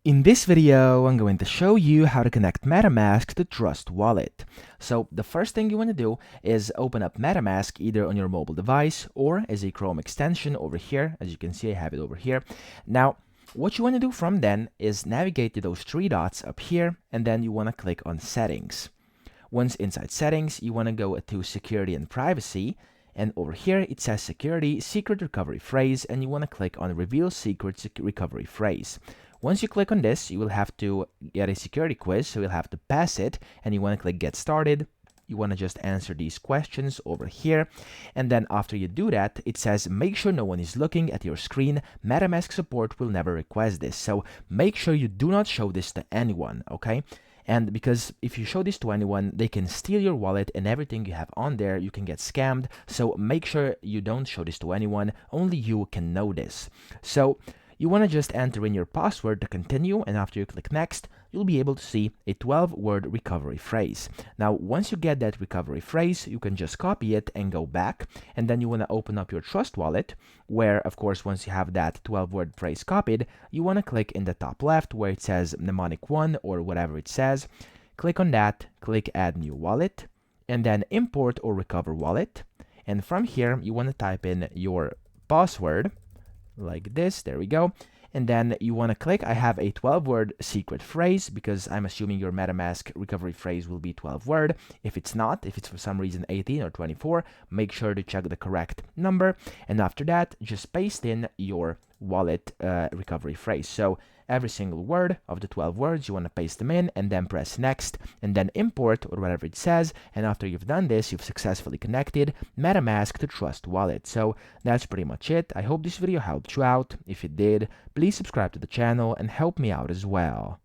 In this video, I'm going to show you how to connect MetaMask to Trust Wallet. So the first thing you want to do is open up MetaMask either on your mobile device or as a Chrome extension over here. As you can see, I have it over here. Now, what you want to do from then is navigate to those three dots up here, and then you want to click on Settings. Once inside Settings, you want to go to Security and Privacy, and over here it says Security Secret Recovery Phrase, and you want to click on Reveal Secret Recovery Phrase. Once you click on this, you will have to get a security quiz, so you'll have to pass it, and you want to click Get Started. You want to just answer these questions over here, and then after you do that, it says make sure no one is looking at your screen. MetaMask support will never request this, so make sure you do not show this to anyone, okay? And because if you show this to anyone, they can steal your wallet and everything you have on there. You can get scammed, so make sure you don't show this to anyone. Only you can know this. So you want to just enter in your password to continue, and after you click next, you'll be able to see a 12-word recovery phrase. Now, once you get that recovery phrase, you can just copy it and go back, and then you want to open up your Trust Wallet, where, of course, once you have that 12-word phrase copied, you want to click in the top left where it says mnemonic 1 or whatever it says. Click on that, click Add New Wallet, and then Import or Recover Wallet. And from here, you want to type in your password, like this. There we go. And then you want to click I have a 12-word secret phrase, because I'm assuming your MetaMask recovery phrase will be 12-word. If it's not, if it's for some reason 18 or 24, make sure to check the correct number. And after that, just paste in your wallet recovery phrase. So every single word of the 12 words, you want to paste them in, and then press next, and then import or whatever it says. And after you've done this, you've successfully connected MetaMask to Trust Wallet. So that's pretty much it. I hope this video helped you out. If it did, please subscribe to the channel and help me out as well.